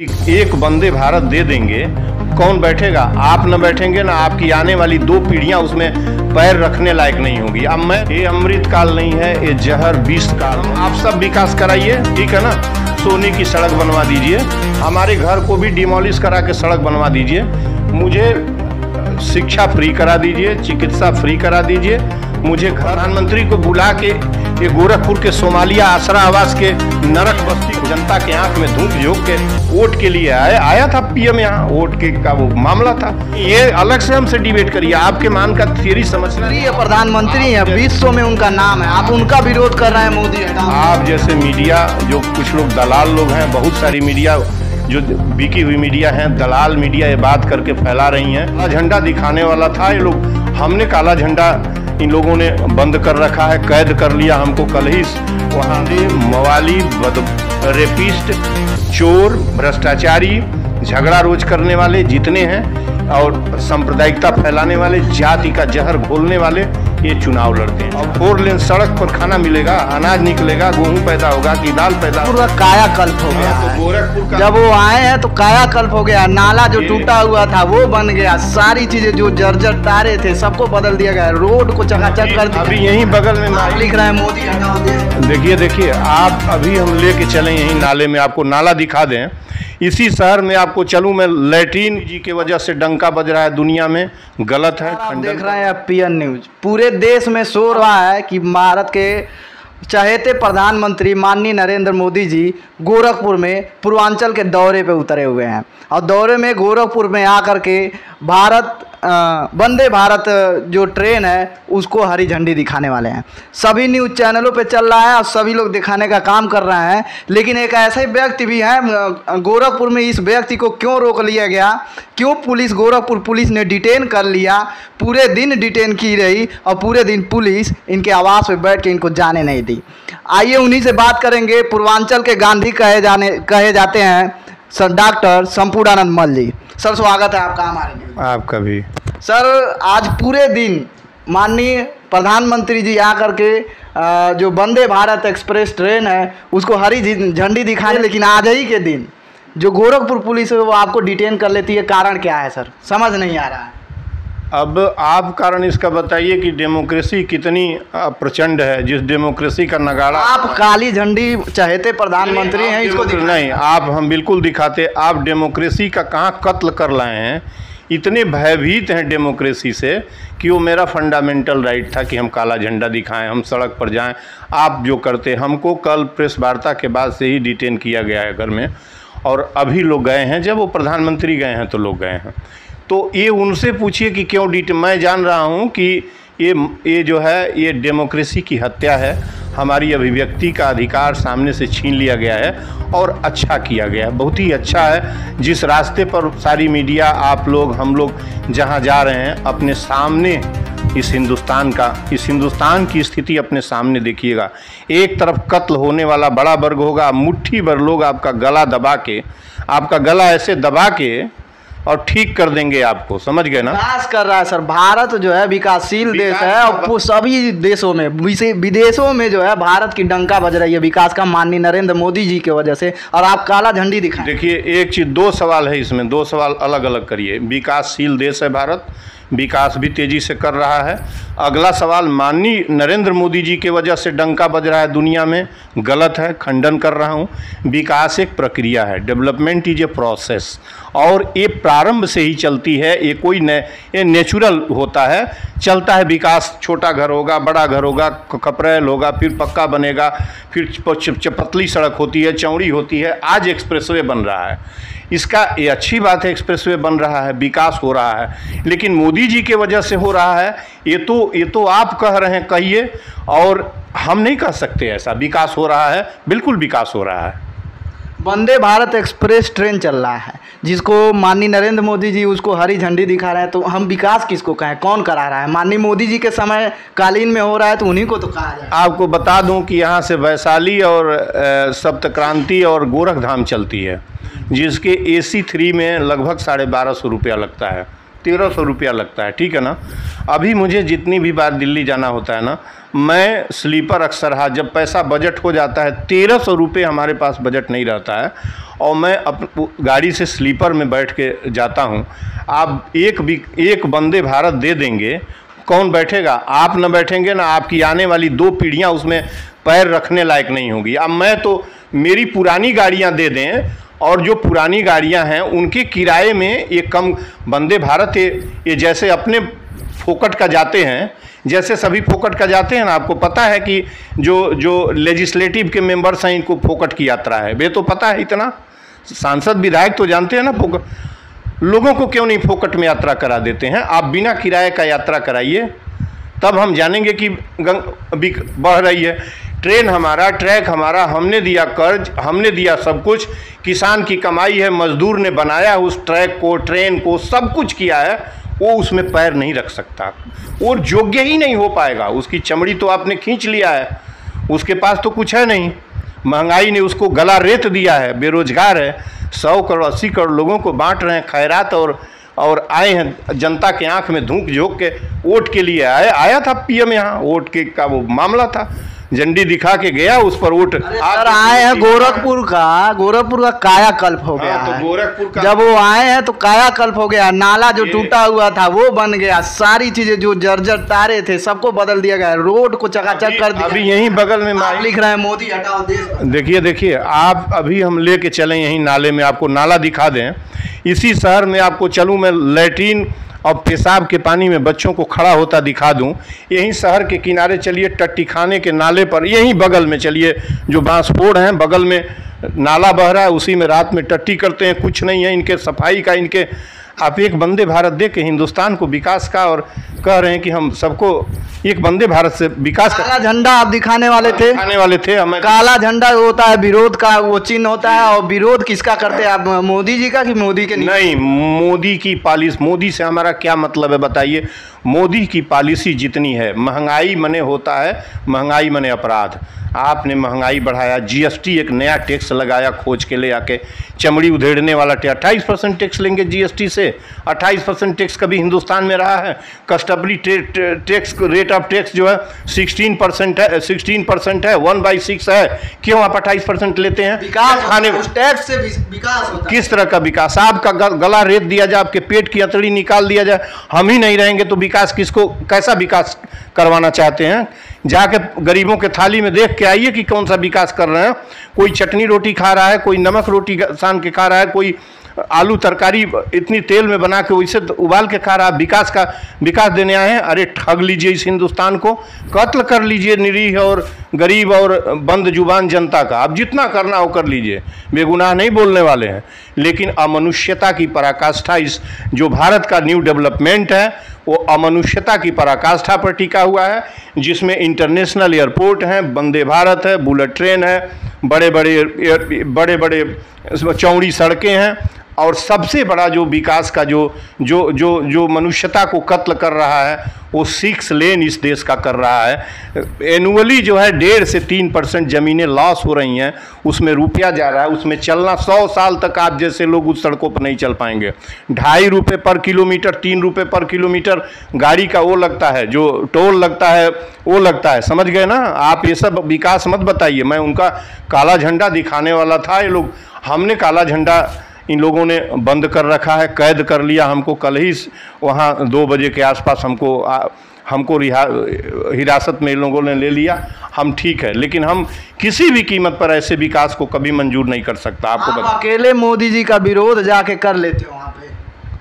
एक वंदे भारत दे देंगे, कौन बैठेगा? आप न बैठेंगे ना, आपकी आने वाली 2 पीढ़ियां उसमें पैर रखने लायक नहीं होगी। अब मैं, ये अमृत काल नहीं है, ये जहर 20 काल। आप सब विकास कराइए, ठीक है ना। सोने की सड़क बनवा दीजिए, हमारे घर को भी डिमोलिश करा के सड़क बनवा दीजिए, मुझे शिक्षा फ्री करा दीजिए, चिकित्सा फ्री करा दीजिए, मुझे प्रधानमंत्री को बुला के ये गोरखपुर के सोमालिया आसरा आवास के नरक बस्ती को जनता के आंख में धूप झोंक के वोट के लिए आया था पीएम, यहाँ वोट के का वो मामला था। ये अलग से हमसे डिबेट करिए, आपके मान का थियरी समझना। ये प्रधानमंत्री है, विश्व में उनका नाम है, आप उनका विरोध कर रहे हैं मोदी। आप जैसे मीडिया, जो कुछ लोग दलाल लोग हैं, बहुत सारी मीडिया जो बिकी हुई मीडिया है, दलाल मीडिया, ये बात करके फैला रही हैं। काला झंडा दिखाने वाला था ये लोग, हमने काला झंडा इन लोगों ने बंद कर रखा है, कैद कर लिया हमको कल ही। वहाँ मवाली, रेपिस्ट, चोर, भ्रष्टाचारी, झगड़ा रोज करने वाले जितने हैं और सांप्रदायिकता फैलाने वाले, जाति का जहर घोलने वाले, ये चुनाव लड़ते हैं। और 4 लेन सड़क पर खाना मिलेगा, अनाज निकलेगा, गेहूं पैदा होगा कि दाल पैदा होगा। पूरा कायाकल्प हो गया है। गोरखपुर का जब वो आए हैं तो कायाकल्प हो गया, नाला जो टूटा हुआ था वो बन गया, सारी चीजें जो जर्जर तारे थे सबको बदल दिया गया, रोड को चकाचक कर दिया। अभी यहीं बगल में लिख रहे हैं मोदी हटा दे। देखिए आप, अभी हम लेके चलें यहीं नाले में, आपको नाला दिखा दें। इसी शहर में आपको चलूं मैं, लैट्रीन जी की वजह से डंका बज रहा है दुनिया में, गलत है। आप देख रहे हैं पीएन न्यूज, पूरे देश में शोर रहा है कि भारत के चहेते प्रधानमंत्री माननीय नरेंद्र मोदी जी गोरखपुर में पूर्वांचल के दौरे पे उतरे हुए हैं और दौरे में गोरखपुर में आकर के वंदे भारत जो ट्रेन है उसको हरी झंडी दिखाने वाले हैं। सभी न्यूज़ चैनलों पे चल रहा है और सभी लोग दिखाने का काम कर रहे हैं, लेकिन एक ऐसे व्यक्ति भी है गोरखपुर में। इस व्यक्ति को क्यों रोक लिया गया, क्यों गोरखपुर पुलिस ने डिटेन कर लिया, पूरे दिन डिटेन की रही और पूरे दिन पुलिस इनके आवास पे बैठ के इनको जाने नहीं दी। आइए उन्हीं से बात करेंगे। पूर्वांचल के गांधी कहे जाते हैं सर डॉक्टर संपूर्णानंद मल जी। सर स्वागत है आपका हमारे लिए। आपका भी। सर आज पूरे दिन माननीय प्रधानमंत्री जी आकर के जो वंदे भारत एक्सप्रेस ट्रेन है उसको हरी झंडी दिखाने, लेकिन आज ही के दिन जो गोरखपुर पुलिस है वो आपको डिटेन कर लेती है। कारण क्या है सर, समझ नहीं आ रहा है। अब आप कारण इसका बताइए कि डेमोक्रेसी कितनी प्रचंड है, जिस डेमोक्रेसी का नगाड़ा। आप काली झंडी चहेते प्रधानमंत्री हैं, इसको नहीं, आप हम बिल्कुल दिखाते। आप डेमोक्रेसी का कहाँ कत्ल कर लाए हैं, इतने भयभीत हैं डेमोक्रेसी से कि वो मेरा फंडामेंटल राइट था कि हम काला झंडा दिखाएं, हम सड़क पर जाएं। आप जो करते, हमको कल प्रेस वार्ता के बाद से ही डिटेन किया गया है घर में, और अभी लोग गए हैं, जब वो प्रधानमंत्री गए हैं तो लोग गए हैं। तो ये उनसे पूछिए कि क्यों मैं जान रहा हूँ कि ये जो है ये डेमोक्रेसी की हत्या है, हमारी अभिव्यक्ति का अधिकार सामने से छीन लिया गया है और अच्छा किया गया है, बहुत ही अच्छा है। जिस रास्ते पर सारी मीडिया, आप लोग, हम लोग जहाँ जा रहे हैं, अपने सामने इस हिंदुस्तान की स्थिति अपने सामने देखिएगा। एक तरफ कत्ल होने वाला बड़ा वर्ग होगा, मुट्ठी भर लोग आपका गला दबा के, आपका गला ऐसे दबा के और ठीक कर देंगे आपको, समझ गए ना। विकास कर रहा है सर, भारत जो है विकासशील देश है और सभी देशों में, विदेशों में जो है भारत की डंका बज रही है विकास का, माननीय नरेंद्र मोदी जी की वजह से, और आप काला झंडी दिखाएं। देखिए एक चीज़, 2 सवाल है इसमें, 2 सवाल अलग अलग करिए। विकासशील देश है भारत, विकास भी तेज़ी से कर रहा है। अगला सवाल, माननीय नरेंद्र मोदी जी के वजह से डंका बज रहा है दुनिया में, गलत है, खंडन कर रहा हूँ। विकास एक प्रक्रिया है, डेवलपमेंट इज ए प्रोसेस, और ये प्रारंभ से ही चलती है। ये कोई ये नेचुरल होता है, चलता है विकास। छोटा घर होगा, बड़ा घर होगा, कपरेल होगा, फिर पक्का बनेगा, फिर पतली सड़क होती है, चौड़ी होती है, आज एक्सप्रेसवे बन रहा है। इसका ये अच्छी बात है, एक्सप्रेसवे बन रहा है, विकास हो रहा है, लेकिन मोदी जी के वजह से हो रहा है। ये तो आप कह रहे हैं, कहिए, और हम नहीं कह सकते ऐसा। विकास हो रहा है, बिल्कुल विकास हो रहा है। वंदे भारत एक्सप्रेस ट्रेन चल रहा है जिसको माननीय नरेंद्र मोदी जी उसको हरी झंडी दिखा रहे हैं, तो हम विकास किसको कहें, कौन करा रहा है? माननीय मोदी जी के समय कालीन में हो रहा है तो उन्हीं को तो कहा जाए। आपको बता दूं कि यहाँ से वैशाली और सप्तक्रांति और गोरखधाम चलती है, जिसके AC 3 में लगभग 1250 रुपया लगता है, 1300 रुपया लगता है, ठीक है ना। अभी मुझे जितनी भी बार दिल्ली जाना होता है ना, मैं स्लीपर अक्सर, हाँ, जब पैसा बजट हो जाता है, 1300 रुपये हमारे पास बजट नहीं रहता है, और मैं गाड़ी से स्लीपर में बैठ के जाता हूँ, आप एक वंदे भारत दे देंगे, कौन बैठेगा? आप न बैठेंगे ना, आपकी आने वाली 2 पीढ़ियाँ उसमें पैर रखने लायक नहीं होगी। अब मैं तो मेरी पुरानी गाड़ियाँ दे दें, और जो पुरानी गाड़ियाँ हैं उनके किराए में ये कम, वंदे भारत ये जैसे अपने फोकट का जाते हैं, जैसे सभी फोकट का जाते हैं ना, आपको पता है कि जो लेजिस्लेटिव के मेंबर्स हैं इनको फोकट की यात्रा है, वे तो पता है, इतना सांसद विधायक तो जानते हैं ना फोकट। लोगों को क्यों नहीं फोकट में यात्रा करा देते हैं? आप बिना किराए का यात्रा कराइए, तब हम जानेंगे कि बढ़ रही है। ट्रेन हमारा, ट्रैक हमारा, हमने दिया कर्ज, हमने दिया सब कुछ, किसान की कमाई है, मजदूर ने बनाया उस ट्रैक को, ट्रेन को, सब कुछ किया है, वो उसमें पैर नहीं रख सकता, वो योग्य ही नहीं हो पाएगा। उसकी चमड़ी तो आपने खींच लिया है, उसके पास तो कुछ है नहीं, महंगाई ने उसको गला रेत दिया है, बेरोजगार है, 100 करोड़ 80 करोड़ लोगों को बांट रहे हैं खैरात, और आए हैं जनता के आंख में धूप झोंक के, वोट के लिए आया था पीएम यहाँ, वोट के का वो मामला था, झंडी दिखा के गया, उस पर वोट। सर आए हैं गोरखपुर का कायाकल्प हो गया। तो गोरखपुर का जब वो आए हैं तो कायाकल्प हो गया, नाला जो टूटा हुआ था वो बन गया, सारी चीजें जो जर्जर तारे थे सबको बदल दिया गया, रोड को चकाचक कर दिया। अभी यहीं बगल में आप लिख रहे हैं मोदी हटाओ देश। देखिए आप अभी हम लेके चलें यहीं नाले में, आपको नाला दिखा दें, इसी शहर में आपको चलूँ मैं लैट्रीन और पेशाब के पानी में बच्चों को खड़ा होता दिखा दूं, यहीं शहर के किनारे चलिए, टट्टी खाने के नाले पर, यहीं बगल में चलिए, जो बांसपोड़ हैं बगल में नाला बह रहा है, उसी में रात में टट्टी करते हैं, कुछ नहीं है इनके सफाई का। इनके आप एक वंदे भारत दे के हिंदुस्तान को विकास का, और कह रहे हैं कि हम सबको एक वंदे भारत से विकास का। काला झंडा आप दिखाने वाले थे, हमें काला झंडा होता है विरोध का, वो चिन्ह होता है, और विरोध किसका करते हैं आप? मोदी जी का कि मोदी के? नहीं, मोदी की पॉलिसी, मोदी से हमारा क्या मतलब है बताइए? मोदी की पॉलिसी जितनी है, महंगाई मने होता है, महंगाई मने अपराध। आपने महंगाई बढ़ाया, जीएसटी एक नया टैक्स लगाया खोज के ले आके, चमड़ी उधेड़ने वाला टैक्स, 28% टैक्स लेंगे जीएसटी से। 28% टैक्स कभी हिंदुस्तान में रहा है? Customary tax, rate of tax जो है 16% है, 16% है, 1/6 है, क्यों आप 28% लेते हैं? विकास खाने उस टैक्स से विकास होता है। किस तरह का विकास? आपका गला रेत दिया जाए, आपके पेट की अतड़ी निकाल दिया जाए, हम ही नहीं रहेंगे तो विकास किसको, कैसा विकास करवाना चाहते हैं? जाके गरीबों के थाली में देख के आइए कि कौन सा विकास कर रहे हैं। कोई चटनी रोटी खा रहा है, कोई नमक रोटी सान के खा रहा है, कोई आलू तरकारी इतनी तेल में बना के वैसे उबाल के खा रहा है। विकास देने आए हैं? अरे ठग लीजिए इस हिंदुस्तान को, कत्ल कर लीजिए निरीह और गरीब और बंद जुबान जनता का, आप जितना करना हो कर लीजिए, बेगुनाह नहीं बोलने वाले हैं। लेकिन अमनुष्यता की पराकाष्ठा, इस जो भारत का न्यू डेवलपमेंट है वो अमनुष्यता की पराकाष्ठा पर टिका हुआ है, जिसमें इंटरनेशनल एयरपोर्ट हैं, वंदे भारत है, बुलेट ट्रेन है, बड़े बड़े चौड़ी सड़कें हैं, और सबसे बड़ा जो विकास का जो मनुष्यता को कत्ल कर रहा है वो 6 लेन इस देश का कर रहा है। एनुअली जो है 1.5 से 3% ज़मीनें लॉस हो रही हैं, उसमें रुपया जा रहा है, उसमें चलना 100 साल तक आप जैसे लोग उस सड़कों पर नहीं चल पाएंगे। 2.5 रुपये पर किलोमीटर, 3 रुपये पर किलोमीटर गाड़ी का वो लगता है, जो टोल लगता है वो लगता है, समझ गए ना आप? ये सब विकास मत बताइए। मैं उनका काला झंडा दिखाने वाला था, ये लोग, हमने काला झंडा इन लोगों ने बंद कर रखा है, कैद कर लिया हमको। कल ही वहाँ 2 बजे के आसपास हमको हिरासत में इन लोगों ने ले लिया। हम ठीक है, लेकिन हम किसी भी कीमत पर ऐसे विकास को कभी मंजूर नहीं कर सकता। आपको अकेले मोदी जी का विरोध जाके कर लेते हो वहाँ पे?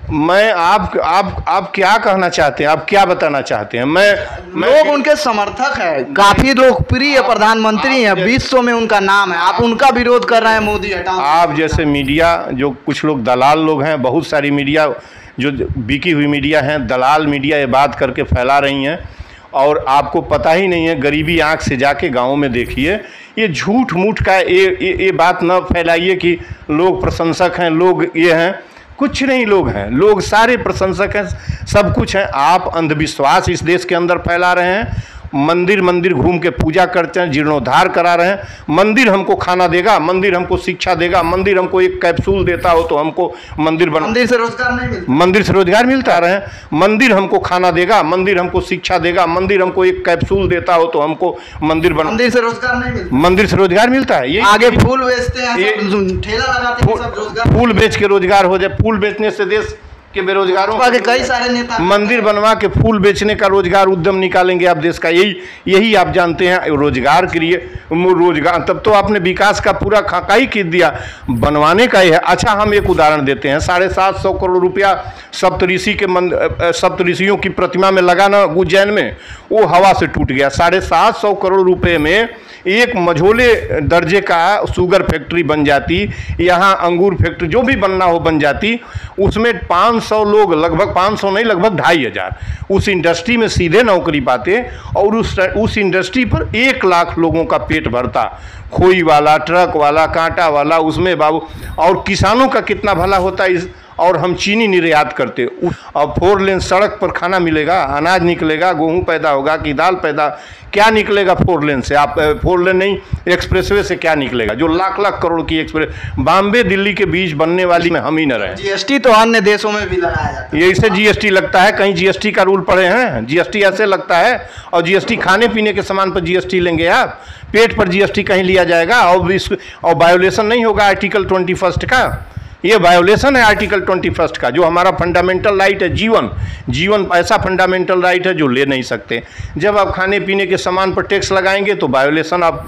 मैं आप क्या कहना चाहते हैं? आप क्या बताना चाहते हैं? लोग उनके समर्थक है, काफी लोकप्रिय प्रधानमंत्री हैं, विश्व में उनका नाम है, आप उनका विरोध कर रहे हैं मोदी हटाओ। आप जैसे मीडिया, जो कुछ लोग दलाल लोग हैं, बहुत सारी मीडिया जो बिकी हुई मीडिया हैं, दलाल मीडिया ये बात करके फैला रही हैं, और आपको पता ही नहीं है। गरीबी आंख से जाके गाँव में देखिए, ये झूठ मूठ का ये बात न फैलाइए कि लोग प्रशंसक हैं, लोग ये हैं, कुछ नहीं लोग हैं, लोग सारे प्रशंसक हैं, सब कुछ हैं। आप अंधविश्वास इस देश के अंदर फैला रहे हैं, मंदिर मंदिर घूम के पूजा करते हैं, जीर्णोद्धार करा रहे हैं। मंदिर हमको खाना देगा, मंदिर हमको शिक्षा देगा, मंदिर हमको एक कैप्सूल देता हो तो हमको मंदिर से रोजगार नहीं मिलता, मंदिर से रोजगार मिलता रहे। मंदिर हमको खाना देगा, मंदिर हमको शिक्षा देगा, मंदिर हमको एक कैप्सूल देता हो तो हमको मंदिर से रोजगार नहीं मिलता, मंदिर से रोजगार मिलता है। ये आगे फूल बेचते हैं, ठेला लगाते हैं, सब रोजगार, फूल बेच के रोजगार हो जाए। फूल बेचने से देश के बेरोजगारों के कई सारे नेता मंदिर बनवा के फूल बेचने का रोजगार उद्यम निकालेंगे आप देश का। यही आप जानते हैं रोजगार के लिए रोजगार। तब तो आपने विकास का पूरा खाका ही खींच दिया, बनवाने का ही है। अच्छा, हम एक उदाहरण देते हैं। 750 करोड़ रुपया सप्तऋषियों की प्रतिमा में लगाना उज्जैन में, वो हवा से टूट गया। 750 करोड़ रुपए में एक मझोले दर्जे का शुगर फैक्ट्री बन जाती, यहाँ अंगूर फैक्ट्री जो भी बनना हो बन जाती। उसमें 500 लोग, लगभग 500 नहीं, लगभग 2500 उस इंडस्ट्री में सीधे नौकरी पाते और उस इंडस्ट्री पर 1 लाख लोगों का पेट भरता। खोई वाला, ट्रक वाला, कांटा वाला, उसमें बाबू, और किसानों का कितना भला होता इस। और हम चीनी निर्यात करते। अब 4 लेन सड़क पर खाना मिलेगा, अनाज निकलेगा, गेहूँ पैदा होगा कि दाल पैदा, क्या निकलेगा 4 लेन से? आप 4 लेन नहीं, एक्सप्रेसवे से क्या निकलेगा? जो लाख लाख करोड़ की एक्सप्रेस बॉम्बे दिल्ली के बीच बनने वाली में हम ही न रहे। जीएसटी तो अन्य देशों में भी लगाया जाता है। ये इसे जीएसटी लगता है, कहीं जीएसटी का रूल पड़े हैं? जीएसटी ऐसे लगता है। और जीएसटी खाने पीने के सामान पर जीएसटी लेंगे आप, पेट पर जीएसटी कहीं लिया जाएगा? और वायोलेशन नहीं होगा आर्टिकल 21 का? ये वायोलेशन है आर्टिकल 21 का, जो हमारा फंडामेंटल राइट है। जीवन ऐसा फंडामेंटल राइट है जो ले नहीं सकते। जब आप खाने पीने के सामान पर टैक्स लगाएंगे तो वायोलेशन ऑफ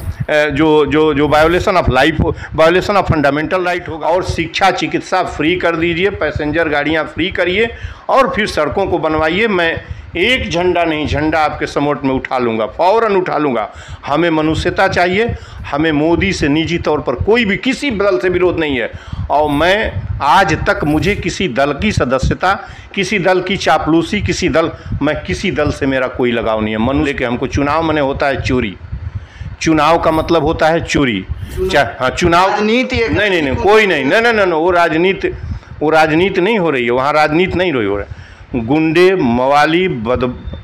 जो violation of life, violation of fundamental right होगा। और शिक्षा चिकित्सा फ्री कर दीजिए, पैसेंजर गाड़ियाँ फ्री करिए और फिर सड़कों को बनवाइए। मैं एक झंडा नहीं, झंडा आपके समोट में उठा लूँगा, फौरन उठा लूँगा। हमें मनुष्यता चाहिए, हमें मोदी से निजी तौर पर कोई भी किसी दल से विरोध नहीं है। और मैं आज तक मुझे किसी दल की सदस्यता, किसी दल की चापलूसी, मैं किसी दल से मेरा कोई लगाव नहीं है। मन लेके हमको चुनाव मने होता है चोरी। चुनाव का मतलब होता है चोरी। हाँ, चुनाव राजनीति नहीं, कोई नहीं, नहीं, वो राजनीति नहीं हो रही है वहाँ, राजनीति नहीं हो रही है। गुंडे, मवाली,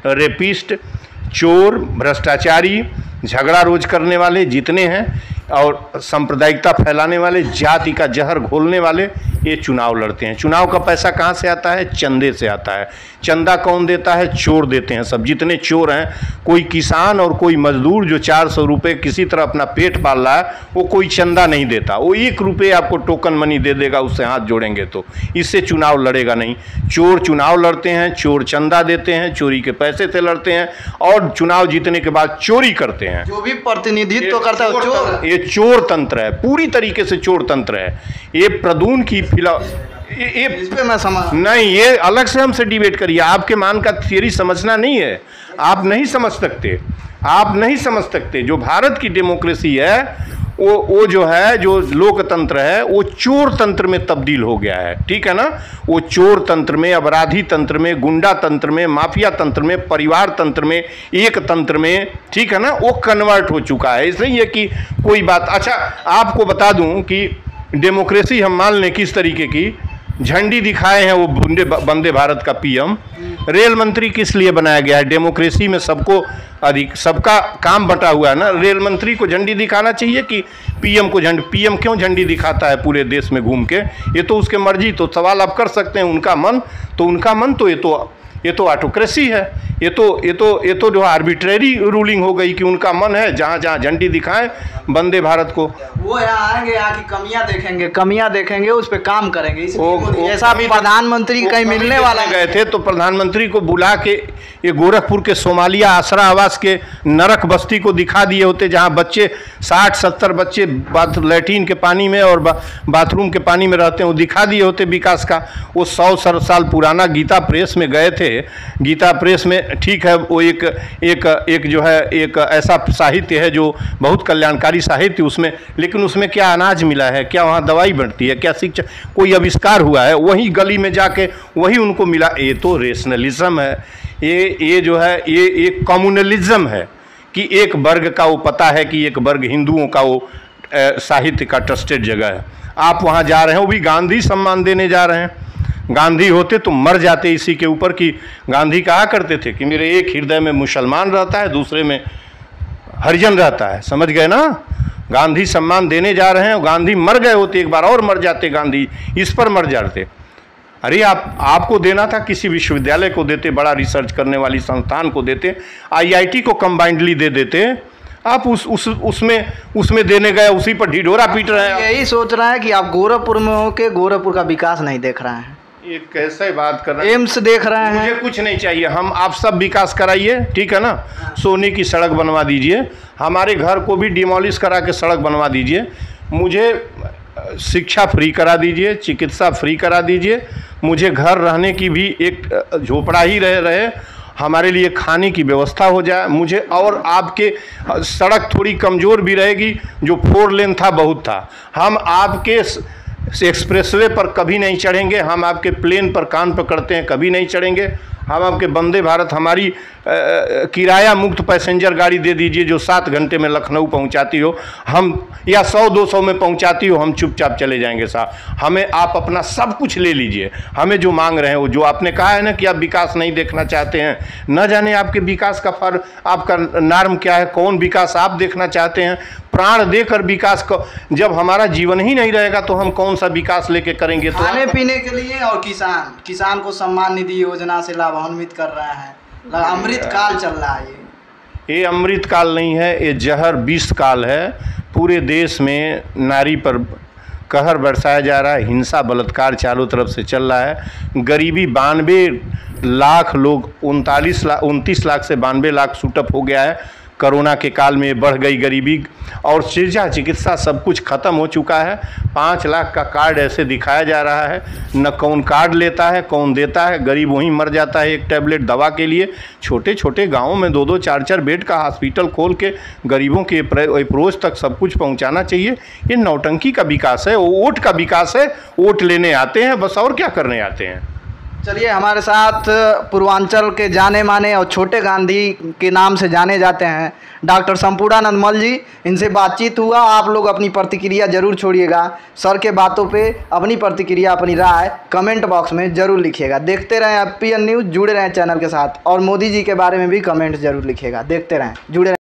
रेपिस्ट, चोर, भ्रष्टाचारी, झगड़ा रोज करने वाले जितने हैं और सांप्रदायिकता फैलाने वाले, जाति का जहर घोलने वाले, ये चुनाव लड़ते हैं। चुनाव का पैसा कहाँ से आता है? चंदे से आता है। चंदा कौन देता है? चोर देते हैं सब। जितने चोर हैं, कोई किसान और कोई मजदूर जो 400 रुपये किसी तरह अपना पेट पाल रहा है, वो कोई चंदा नहीं देता। वो 1 रुपये आपको टोकन मनी दे देगा, उससे हाथ जोड़ेंगे तो। इससे चुनाव लड़ेगा नहीं। चोर चुनाव लड़ते हैं, चोर चंदा देते हैं, चोरी के पैसे से लड़ते हैं और चुनाव जीतने के बाद चोरी करते हैं। जो भी प्रतिनिधित्व करता है चोर। ये चोर तंत्र है, पूरी तरीके से चोर तंत्र है। ये प्रदून की इस पे मैं समझ नहीं, ये अलग से हमसे डिबेट करिए। आपके मान का थियरी समझना नहीं है, आप नहीं समझ सकते। जो भारत की डेमोक्रेसी है वो जो है, जो लोकतंत्र है, वो चोर तंत्र में तब्दील हो गया है। ठीक है ना? वो चोर तंत्र में, अपराधी तंत्र में, गुंडा तंत्र में, माफिया तंत्र में, परिवार तंत्र में, एक तंत्र में, ठीक है ना, वो कन्वर्ट हो चुका है। इसलिए कि कोई बात। अच्छा, आपको बता दूं कि डेमोक्रेसी हम मान लें किस तरीके की, झंडी दिखाए हैं वो वंदे भारत का पीएम। रेल मंत्री किस लिए बनाया गया है? डेमोक्रेसी में सबका काम बटा हुआ है ना। रेल मंत्री को झंडी दिखाना चाहिए कि पीएम को झंडी? पीएम क्यों झंडी दिखाता है पूरे देश में घूम के? ये तो उसके मर्जी। तो सवाल आप कर सकते हैं, उनका मन तो ये तो ऑटोक्रेसी है। ये तो जो आर्बिट्रेरी रूलिंग हो गई कि उनका मन है जहाँ जहाँ झंडी दिखाएं वंदे भारत को। वो यहाँ आएंगे, यहाँ की कमियाँ देखेंगे, उस पर काम करेंगे। ऐसा प्रधानमंत्री कहीं मिलने वाला गए थे तो प्रधानमंत्री को बुला के ये गोरखपुर के सोमालिया आसरा आवास के नरक बस्ती को दिखा दिए होते, जहाँ बच्चे 60-70 बच्चे लैट्रीन के पानी में और बाथरूम के पानी में रहते हैं, वो दिखा दिए होते विकास का। वो 100 साल पुराना गीता प्रेस में गए थे। गीता प्रेस में, ठीक है, वो एक जो है, एक ऐसा साहित्य है जो बहुत कल्याणकारी साहित्य, उसमें, लेकिन उसमें क्या अनाज मिला है? क्या वहाँ दवाई बढ़ती है? क्या शिक्षा, कोई आविष्कार हुआ है? वही गली में जाके वही उनको मिला। ये तो रेशनलिज्म है। ये जो है, ये एक कम्युनलिज्म है कि एक वर्ग का वो पता है कि एक वर्ग हिंदुओं का वो साहित्य का ट्रस्टेड जगह है। आप वहाँ जा रहे हैं, वो भी गांधी सम्मान देने जा रहे हैं। गांधी होते तो मर जाते इसी के ऊपर कि गांधी कहा करते थे कि मेरे एक हृदय में मुसलमान रहता है, दूसरे में हरिजन रहता है। समझ गए ना? गांधी सम्मान देने जा रहे हैं, गांधी मर गए होते, एक बार और मर जाते गांधी, इस पर मर जाते। अरे आपको देना था, किसी विश्वविद्यालय को देते, बड़ा रिसर्च करने वाली संस्थान को देते, IIT को कंबाइंडली दे देते। आप उसमें देने गए, उसी पर ढिढोरा पीट रहे हैं। यही सोच रहे हैं कि आप गोरखपुर में होके गोरखपुर का विकास नहीं देख रहे हैं। ये कैसे बात कर रहे हैं? एम्स देख रहे हैं। मुझे कुछ नहीं चाहिए, हम आप सब विकास कराइए, ठीक है ना? सोने की सड़क बनवा दीजिए, हमारे घर को भी डिमोलिश करा के सड़क बनवा दीजिए, मुझे शिक्षा फ्री करा दीजिए, चिकित्सा फ्री करा दीजिए, मुझे घर रहने की भी एक झोपड़ा ही रहे, हमारे लिए खाने की व्यवस्था हो जाए मुझे। और आपके सड़क थोड़ी कमज़ोर भी रहेगी, जो 4 लेन था बहुत था। हम आपके एक्सप्रेसवे पर कभी नहीं चढ़ेंगे, हम आपके प्लेन पर कान पकड़ते हैं कभी नहीं चढ़ेंगे। हम आपके वंदे भारत, हमारी किराया मुक्त पैसेंजर गाड़ी दे दीजिए जो 7 घंटे में लखनऊ पहुंचाती हो, हम या 100-200 में पहुंचाती हो, हम चुपचाप चले जाएंगे साहब। हमें आप अपना सब कुछ ले लीजिए, हमें जो मांग रहे हैं वो, जो आपने कहा है ना कि आप विकास नहीं देखना चाहते हैं, न जाने आपके विकास का आपका नॉर्म क्या है, कौन विकास आप देखना चाहते हैं। प्राण देकर विकास को, जब हमारा जीवन ही नहीं रहेगा तो हम कौन सा विकास लेके करेंगे? तो खाने पीने के लिए। और किसान को सम्मान निधि योजना से लाभान्वित कर रहा है। अमृत काल चल रहा है। ये अमृत काल नहीं है, ये जहर विष काल है। पूरे देश में नारी पर कहर बरसाया जा रहा है, हिंसा बलात्कार चारों तरफ से चल रहा है। गरीबी 92 लाख लोग, 29 लाख से 92 लाख शूटअप हो गया है। कोरोना के काल में बढ़ गई गरीबी, और चिकित्सा सब कुछ खत्म हो चुका है। 5 लाख का कार्ड ऐसे दिखाया जा रहा है, न कौन कार्ड लेता है, कौन देता है, गरीब वहीं मर जाता है एक टैबलेट दवा के लिए। छोटे छोटे गांवों में 2-2 4-4 बेड का हॉस्पिटल खोल के गरीबों के अप्रोच तक सब कुछ पहुंचाना चाहिए। ये नौटंकी का विकास है, वोट का विकास है। वोट लेने आते हैं बस, और क्या करने आते हैं? चलिए, हमारे साथ पूर्वांचल के जाने माने और छोटे गांधी के नाम से जाने जाते हैं डॉक्टर संपूर्णानंद मल जी। इनसे बातचीत हुआ। आप लोग अपनी प्रतिक्रिया जरूर छोड़िएगा। सर के बातों पे अपनी प्रतिक्रिया, अपनी राय कमेंट बॉक्स में ज़रूर लिखिएगा। देखते रहें FPN न्यूज़, जुड़े रहें चैनल के साथ, और मोदी जी के बारे में भी कमेंट जरूर लिखिएगा। देखते रहें, जुड़े रहें।